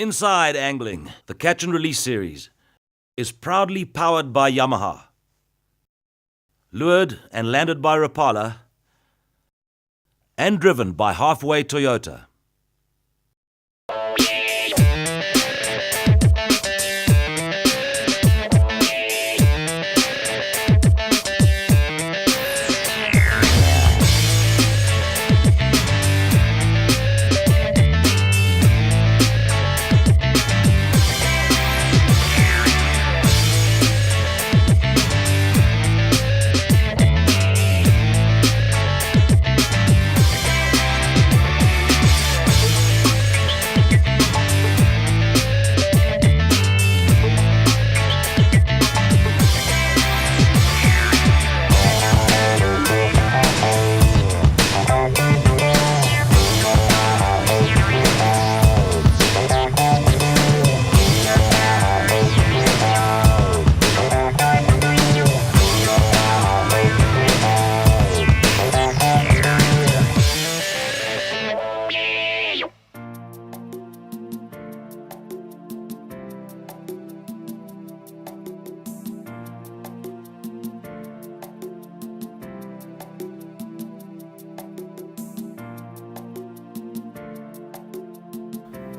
Inside Angling, the catch and release series, is proudly powered by Yamaha, lured and landed by Rapala, and driven by Halfway Toyota.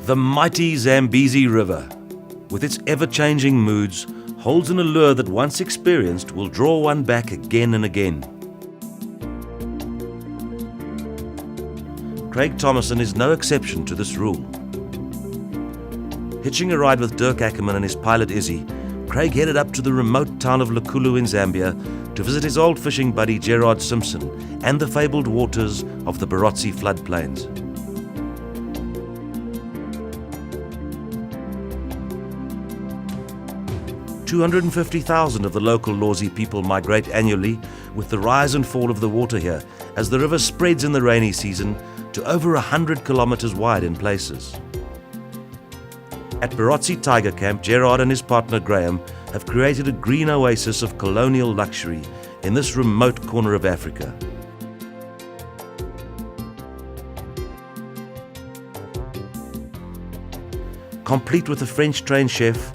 The mighty Zambezi River, with its ever-changing moods, holds an allure that once experienced will draw one back again and again. Craig Thomason is no exception to this rule. Hitching a ride with Dirk Ackerman and his pilot Izzy, Craig headed up to the remote town of Lekulu in Zambia to visit his old fishing buddy Gerard Simpson and the fabled waters of the Barotse floodplains. 250,000 of the local Lawsy people migrate annually with the rise and fall of the water here, as the river spreads in the rainy season to over 100 kilometers wide in places. At Barotse Tiger Camp, Gerard and his partner Graham have created a green oasis of colonial luxury in this remote corner of Africa. Complete with a French-trained chef,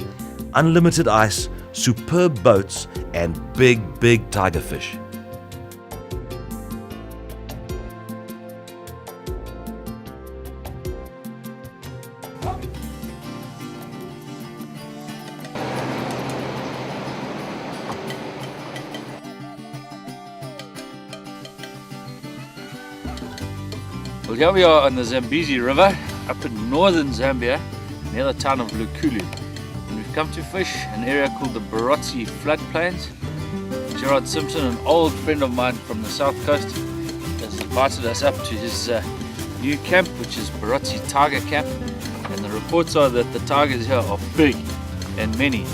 unlimited ice, superb boats, and big tiger fish. Well, here we are on the Zambezi River, up in northern Zambia, near the town of Lekulu. We've come to fish an area called the Barotse floodplains. Gerard Simpson, an old friend of mine from the south coast, has invited us up to his new camp, which is Barotse Tiger Camp, and the reports are that the tigers here are big and many.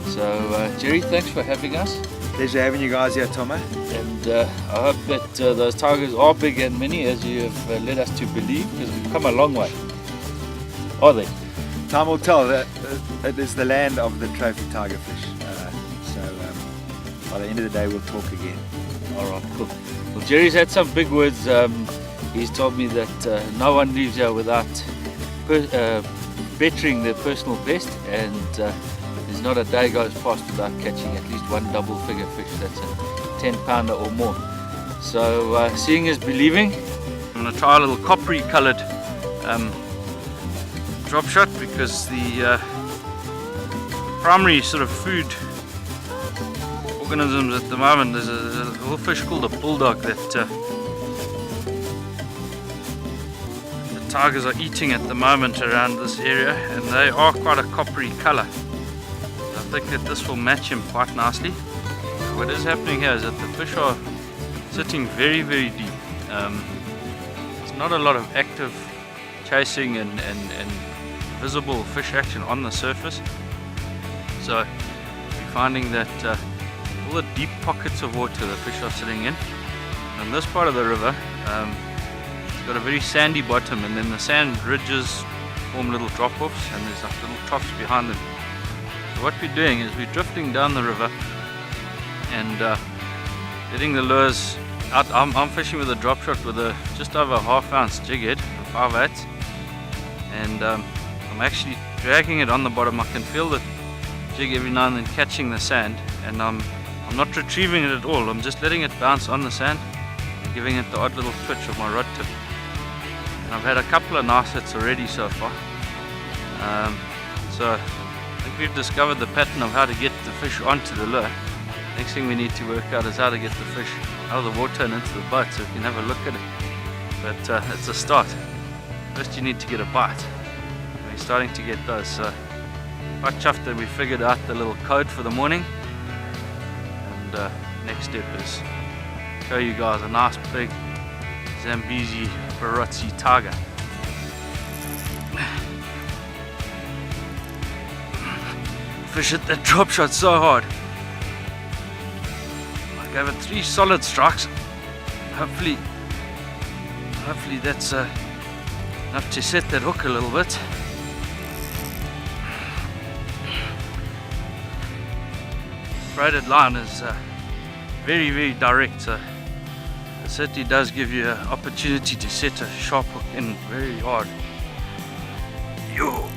So Jerry, thanks for having us. Pleasure having you guys here, Tomo. And I hope that those tigers are big and many, as you have led us to believe, because we've come a long way. Are they? Time will tell. That it is the land of the trophy tiger fish. By the end of the day, we'll talk again. All right, cool. Well, Jerry's had some big words. He's told me that no one leaves here without bettering their personal best, and there's not a day goes past without catching at least one double-figure fish. That's a 10-pounder or more. So seeing is believing. I'm going to try a little coppery-coloured drop shot, because the primary sort of food organisms at the moment, there's a little fish called a bulldog that the tigers are eating at the moment around this area, and they are quite a coppery colour. I think that this will match him quite nicely. What is happening here is that the fish are sitting very deep. There's not a lot of active chasing and visible fish action on the surface, so you're finding that all the deep pockets of water the fish are sitting in. And this part of the river, it's got a very sandy bottom, and then the sand ridges form little drop-offs, and there's like little troughs behind them. So what we're doing is we're drifting down the river and getting the lures out. I'm fishing with a drop shot with a just over a half-ounce jig head, a 5/8, and I'm actually dragging it on the bottom. I can feel the jig every now and then catching the sand, and I'm not retrieving it at all. I'm just letting it bounce on the sand and giving it the odd little twitch of my rod tip. And I've had a couple of nice hits already so far. So I think we've discovered the pattern of how to get the fish onto the lure. Next thing we need to work out is how to get the fish out of the water and into the boat so we can have a look at it. But it's a start. First you need to get a bite. We're starting to get those. So quite chuffed that we figured out the little code for the morning. And next step is show you guys a nice big Zambezi Barotse tiger. Fish hit that drop shot so hard. I gave it 3 solid strikes. Hopefully that's enough to set that hook a little bit. Braided line is very, very direct, so it certainly does give you an opportunity to set a sharp hook in very hard. Yo.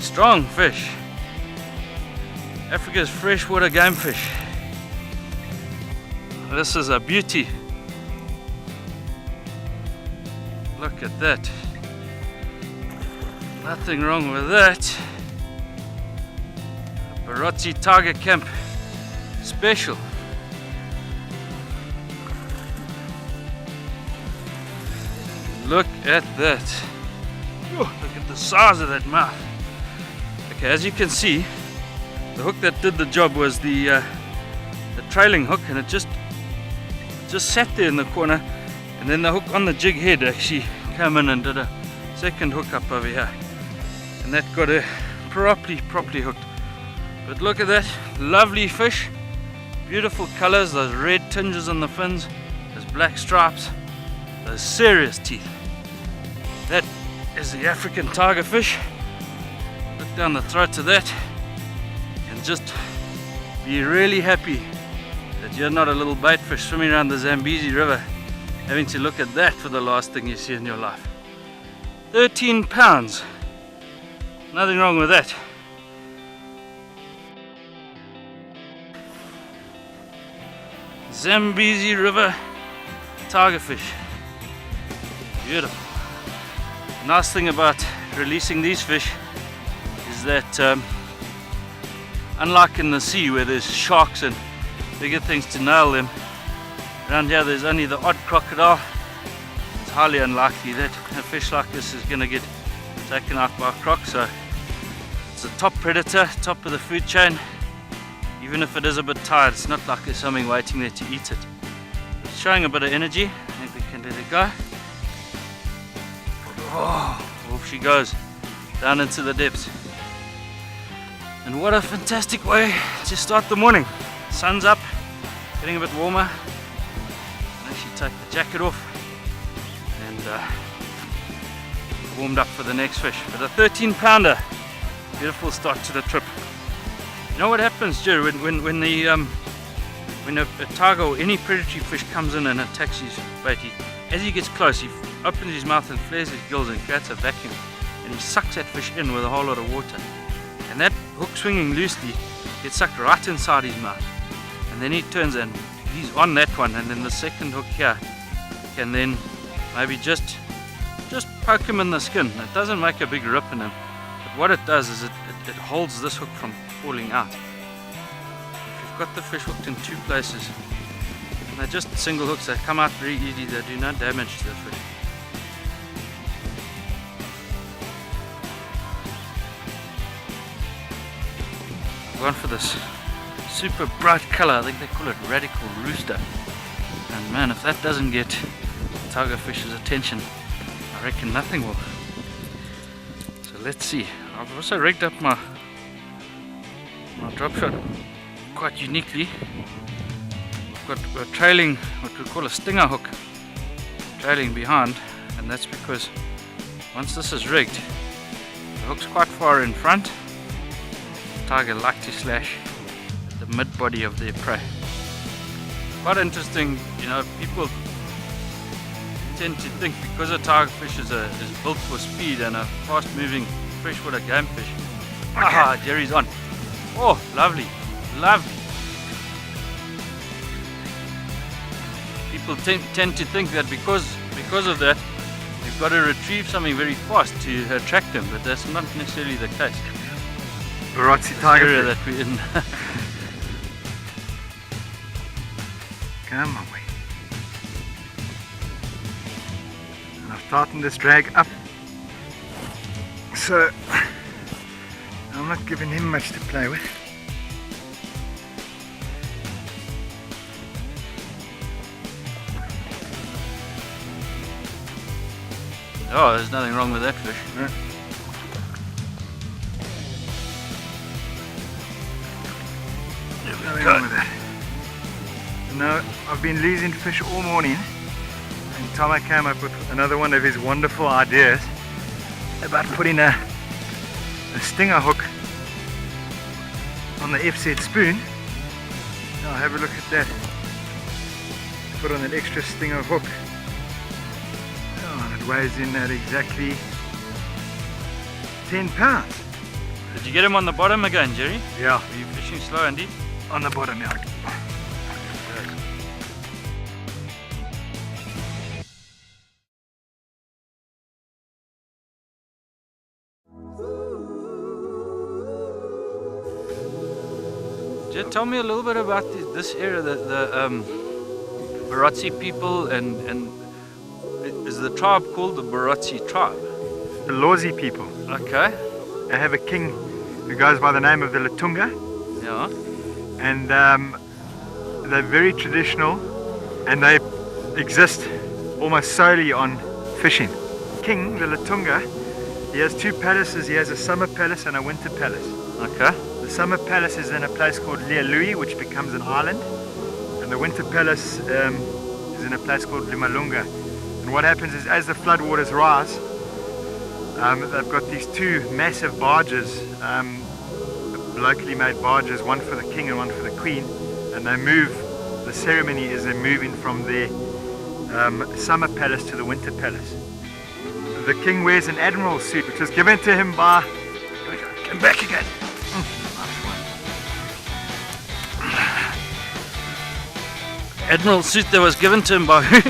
Strong fish. Africa's freshwater game fish. This is a beauty. Look at that. Nothing wrong with that. Barotse Tiger Camp special. Look at that. Oh, look at the size of that mouth. Okay, as you can see, the hook that did the job was the trailing hook, and it just sat there in the corner, and then the hook on the jig head actually came in and did a second hook up over here, and that got her properly hooked. But look at that, lovely fish, beautiful colors, those red tinges on the fins, those black stripes, those serious teeth. That is the African tiger fish. Look down the throat of that and just be really happy that you're not a little bait fish swimming around the Zambezi River having to look at that for the last thing you see in your life. 13 pounds. Nothing wrong with that. Zambezi River tiger fish. Beautiful. The nice thing about releasing these fish is that unlike in the sea where there's sharks and bigger things to nail them, around here there's only the odd crocodile. It's highly unlikely that a fish like this is going to get taken out by a croc, so it's a top predator, top of the food chain. Even if it is a bit tired, it's not like there's something waiting there to eat it. It's showing a bit of energy. I think we can let it go. Oh, off she goes down into the depths. And what a fantastic way to start the morning. Sun's up, getting a bit warmer. I'll actually take the jacket off and warmed up for the next fish. But a 13 pounder, beautiful start to the trip. You know what happens, Jerry, when a tiger or any predatory fish comes in and attacks his bait, as he gets close, he opens his mouth and flares his gills and creates a vacuum, and he sucks that fish in with a whole lot of water, and that hook swinging loosely gets sucked right inside his mouth, and then he turns and he's on that one, and then the second hook here can then maybe just poke him in the skin. It doesn't make a big rip in him, but what it does is it holds this hook from falling out. If you've got the fish hooked in 2 places, and they're just single hooks, they come out very easily, they do no damage to the fish. I've gone for this super bright color, I think they call it radical rooster, and man, if that doesn't get tiger fish's attention, I reckon nothing will. So let's see. I've also rigged up my drop shot quite uniquely. I've got a trailing, what we call a stinger hook, trailing behind, and that's because once this is rigged, the hook's quite far in front. The tiger like to slash at the mid body of their prey. Quite interesting, you know, people tend to think because a tigerfish is built for speed and a fast-moving freshwater game fish. Ah, Jerry's on. Oh, lovely, lovely. People tend to think that because of that, you've got to retrieve something very fast to attract them, but that's not necessarily the case. Barotse Area tiger. that we're in. Come away. And I've tightened this drag up, so I'm not giving him much to play with. Oh, there's nothing wrong with that fish. No. Nothing wrong with that. No, I've been losing fish all morning, and Tom came up with another one of his wonderful ideas about putting a stinger hook on the F-set spoon. Now have a look at that. Put on an extra stinger hook. Oh, and it weighs in at exactly 10 pounds. Did you get him on the bottom again, Jerry? Yeah, Were you fishing slow and deep? on the bottom, yeah. Tell me a little bit about this area, the Barotse people, and is the tribe called the Barotse tribe? The Lawsy people. Okay, They have a king who goes by the name of the Latunga, yeah. and they're very traditional, and they exist almost solely on fishing. King, the Latunga, he has two palaces. He has a summer palace and a winter palace. Okay. The summer palace is in a place called Lialui, which becomes an island, and the winter palace is in a place called Limalunga. And what happens is, as the floodwaters rise, they've got these two massive barges, locally made barges, one for the king and one for the queen, and they move. The ceremony is they're moving from the summer palace to the winter palace. The king wears an admiral suit, which was given to him by. Here we go, come back again. Admiral suit that was given to him by who?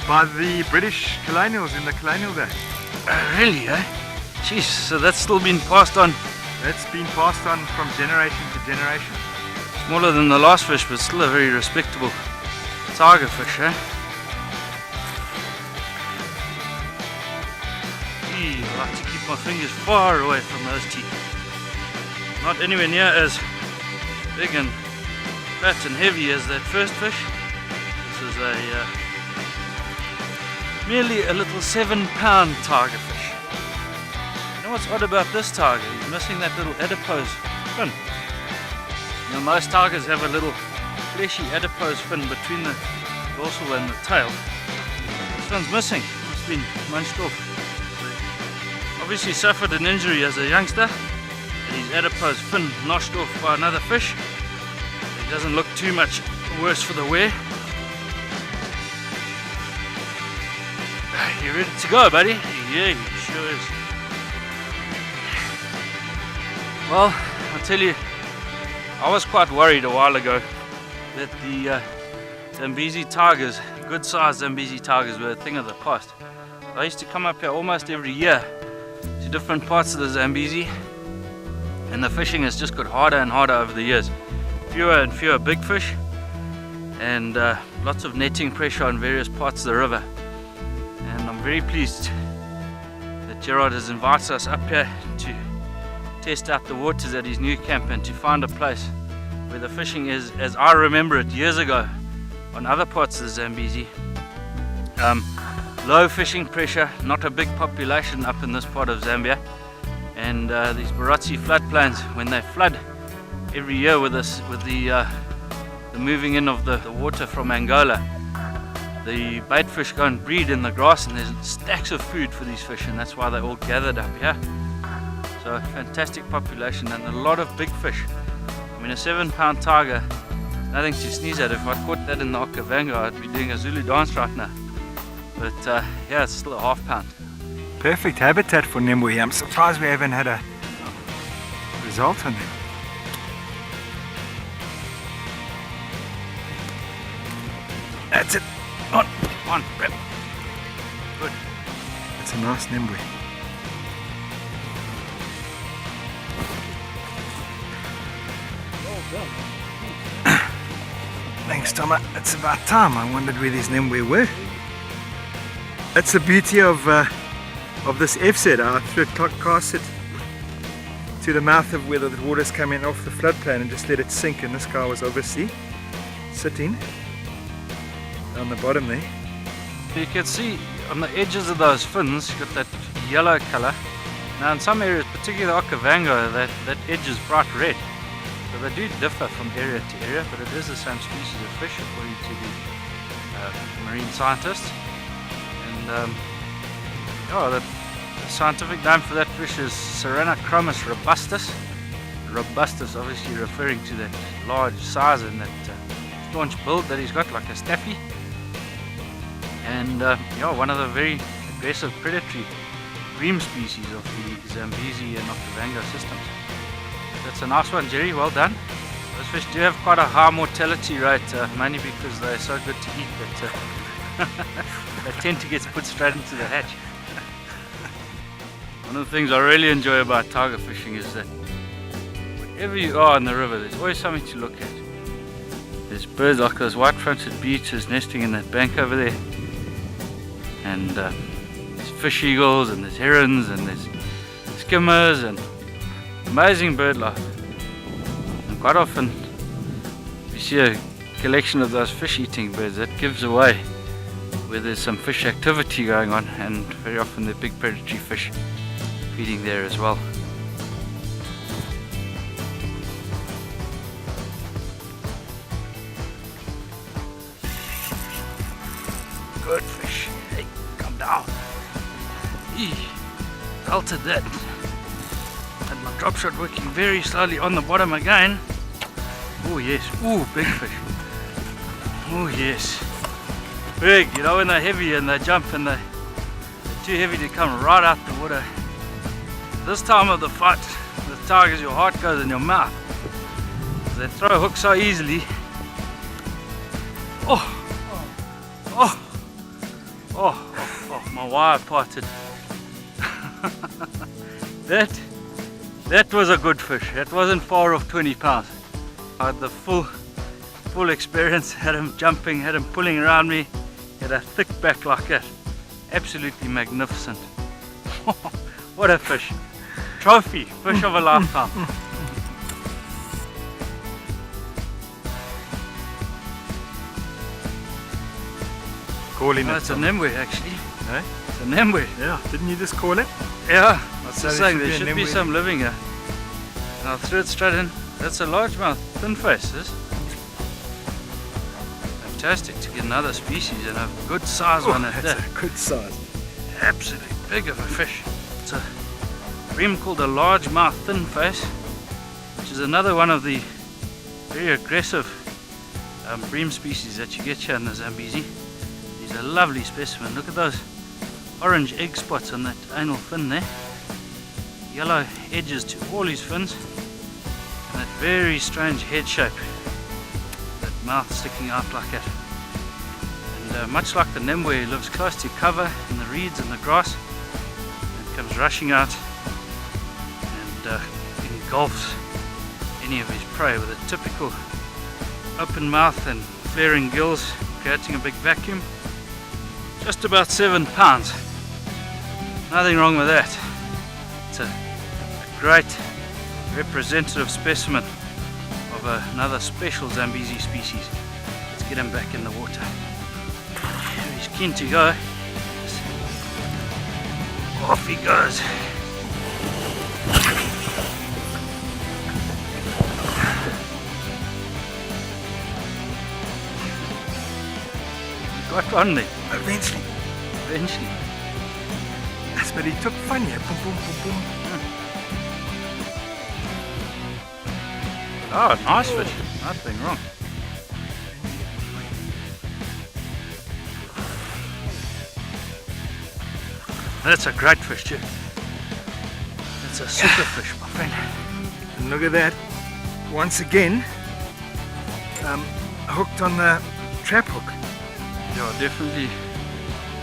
By the British colonials in the colonial day. Really, eh? Jeez, so that's still been passed on. That's been passed on from generation to generation. Smaller than the last fish, but still a very respectable tiger fish, eh? Gee, I like to keep my fingers far away from those teeth. Not anywhere near as big and fat and heavy as that first fish. This is merely a little 7-pound tiger fish. You know what's odd about this tiger? He's missing that little adipose fin. You know, most tigers have a little fleshy adipose fin between the dorsal and the tail. This one's missing. It's been munched off. Obviously suffered an injury as a youngster, and his adipose fin noshed off by another fish. He doesn't look too much worse for the wear. You ready to go, buddy? Yeah, he sure is. Well, I'll tell you, I was quite worried a while ago that the Zambezi tigers, good sized Zambezi tigers, were a thing of the past. I used to come up here almost every year to different parts of the Zambezi, and the fishing has just got harder and harder over the years. Fewer and fewer big fish, and lots of netting pressure on various parts of the river. And I'm very pleased that Gerard has invited us up here to test out the waters at his new camp and to find a place where the fishing is as I remember it years ago on other parts of the Zambezi. Low fishing pressure, not a big population up in this part of Zambia, and these Barotse floodplains, when they flood every year with the moving in of the water from Angola, the bait fish go and breed in the grass, and there's stacks of food for these fish, and that's why they're all gathered up here. So fantastic population and a lot of big fish. I mean, a 7-pound tiger, nothing to sneeze at. If I caught that in the Okavango, I'd be doing a Zulu dance right now. But yeah, it's still a half pound. Perfect habitat for Nimwe. I'm surprised we haven't had a result on them. That's it. On, rip. Good. That's a nice Nimwe. Thanks, Thomas. It's about time. I wondered where these Nimwe were. That's the beauty of this F-set. I cast it to the mouth of where the water's coming off the floodplain and just let it sink, and this guy was obviously sitting down the bottom there. You can see on the edges of those fins, you've got that yellow colour. Now in some areas, particularly the Okavango, that edge is bright red. So they do differ from area to area, but it is the same species of fish according to the marine scientists. And the scientific name for that fish is Serenochromis robustus. Robustus obviously referring to that large size and that staunch build that he's got, like a staffy. And one of the very aggressive predatory bream species of the Zambezi and Okavango systems. That's a nice one, Jerry, well done. Those fish do have quite a high mortality rate, mainly because they're so good to eat that they tend to get put straight into the hatch. One of the things I really enjoy about tiger fishing is that wherever you are in the river, there's always something to look at. There's birds like those white-fronted beetles nesting in that bank over there, and there's fish eagles, and there's herons, and there's skimmers, and amazing bird life. And quite often you see a collection of those fish-eating birds that gives away where there's some fish activity going on, and very often the big predatory fish feeding there as well. Good fish. Hey, come down. Eee, belted that. And my drop shot working very slowly on the bottom again. Oh yes. Oh, big fish. Oh yes. Big. You know when they're heavy and they jump and they're too heavy to come right out the water. This time of the fight, the tigers, your heart goes in your mouth. They throw hooks so easily. Oh, my wire parted. That was a good fish. That wasn't far off 20 pounds. I had the full experience, had him jumping, had him pulling around me, had a thick back like that. Absolutely magnificent. What a fish. Trophy, fish of a lifetime. Calling it. It's a Nimwe actually. Eh? It's a Nimwe. Yeah, didn't you just call it? Yeah, I was So just there saying should there be a should be Nimwe. some living here. And I'll throw it straight in. That's a largemouth thin face, this. Fantastic to get another species and a good size one at That's that. a good size. Absolutely big of a fish. It's a bream called a largemouth thin face, which is another one of the very aggressive bream species that you get here in the Zambezi. He's a lovely specimen. Look at those orange egg spots on that anal fin there. Yellow edges to all his fins. And that very strange head shape. That mouth sticking out like that. And much like the Nimwe, he lives close to cover in the reeds and the grass. And comes rushing out and engulfs any of his prey with a typical open mouth and flaring gills, creating a big vacuum. Just about 7 pounds. Nothing wrong with that. It's a great representative specimen of another special Zambezi species. Let's get him back in the water. He's keen to go. Off he goes. Got one there. Eventually. Eventually. Yes, but he took fun here. Boom, boom, boom, boom. Oh, nice fish. Nothing wrong. That's a great fish, Jerry. It's a super fish, my friend. And look at that. Once again, hooked on the trap hook. You're definitely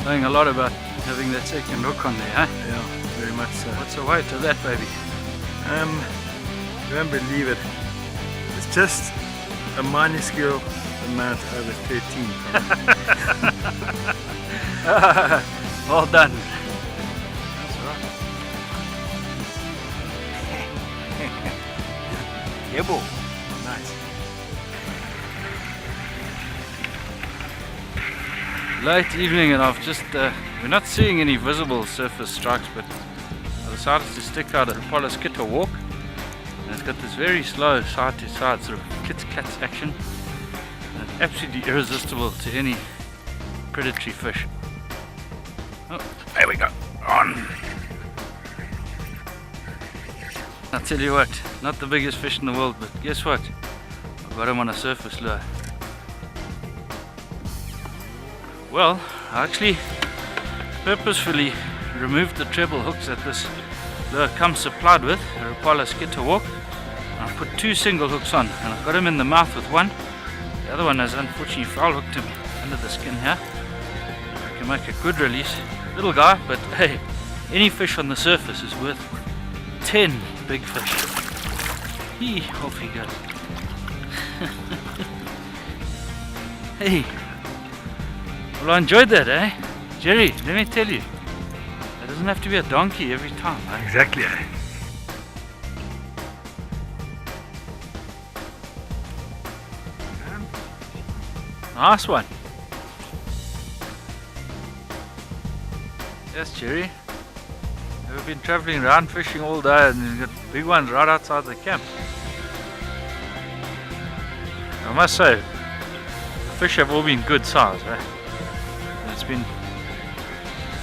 knowing a lot about having that second hook on there, huh? Yeah, very much so. What's the weight of that baby? You won't believe it. It's just a minuscule amount over 13. Well done. Yeah, boy. Nice. Late evening, and I've just we're not seeing any visible surface strikes, but I decided to stick out a Rapala walk, and it's got this very slow side to side sort of kits action, and it's absolutely irresistible to any predatory fish. Oh, there we go. On. I'll tell you what, not the biggest fish in the world, but guess what? I've got him on a surface lure. Well, I actually purposefully removed the treble hooks that this lure comes supplied with, the Rapala walk. I put 2 single hooks on, and I've got him in the mouth with one. The other one has unfortunately foul hooked him under the skin here. I can make a good release. Little guy, but hey, any fish on the surface is worth 10 big fish. Off he goes. Hey, well, I enjoyed that, eh? Jerry, let me tell you, it doesn't have to be a donkey every time, eh? Exactly. Nice one. Yes, Jerry. We've been traveling around fishing all day, and you've got big ones right outside the camp. I must say, the fish have all been good size, eh? It's been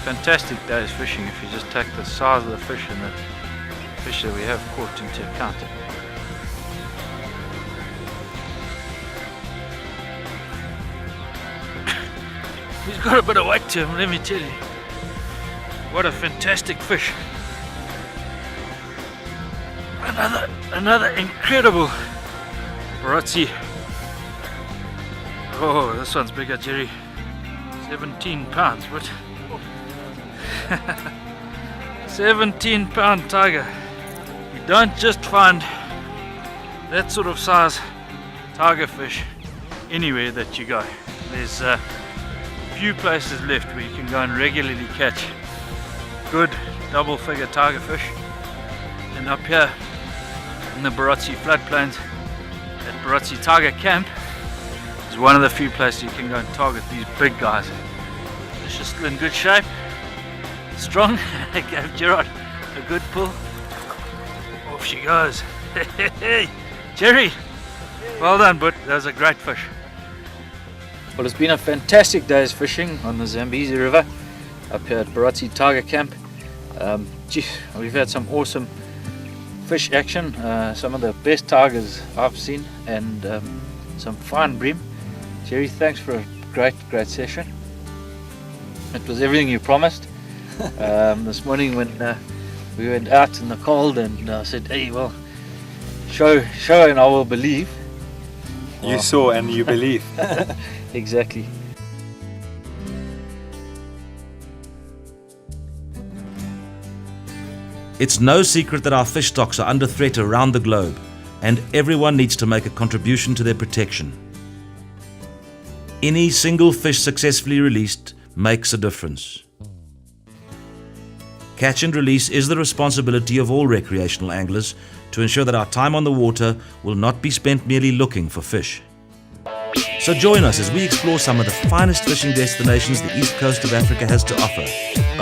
fantastic days fishing if you just take the size of the fish and the fish that we have caught into account. He's got a bit of weight to him, let me tell you. What a fantastic fish. Another incredible Barotse. Oh, this one's bigger, Jerry. 17 pounds, what? 17-pound tiger. You don't just find that sort of size tiger fish anywhere that you go. There's few places left where you can go and regularly catch good double-figure tiger fish. And up here in the Barotse floodplains at Barotse Tiger Camp is one of the few places you can go and target these big guys. Fish is still in good shape, strong. I gave Gerard a good pull. Off she goes. Jerry, well done, but that was a great fish. Well, it's been a fantastic day's fishing on the Zambezi River up here at Barotse Tiger Camp. We've had some awesome fish action, some of the best tigers I've seen, and some fine bream. Jerry, thanks for a great session. It was everything you promised. This morning when we went out in the cold, and I said, hey, well, show and I will believe. You saw and you believe. Exactly. It's no secret that our fish stocks are under threat around the globe, and everyone needs to make a contribution to their protection. Any single fish successfully released makes a difference. Catch and release is the responsibility of all recreational anglers to ensure that our time on the water will not be spent merely looking for fish. So join us as we explore some of the finest fishing destinations the east coast of Africa has to offer,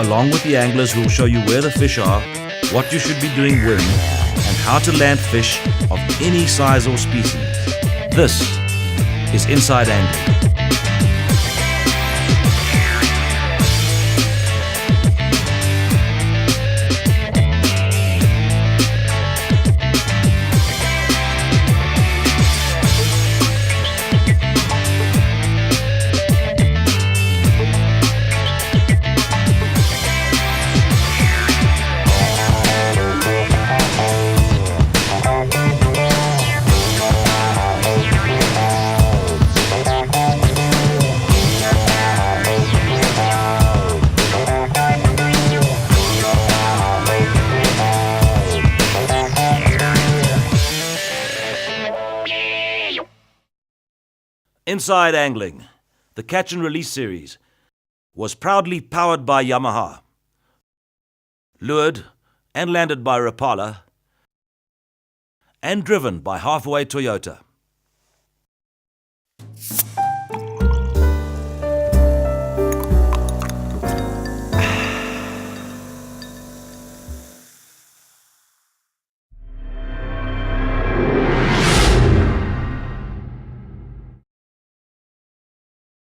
along with the anglers who will show you where the fish are, what you should be doing when, and how to land fish of any size or species. This is Inside Angling. Inside Angling, the Catch and Release series, was proudly powered by Yamaha, lured and landed by Rapala, and driven by Halfway Toyota.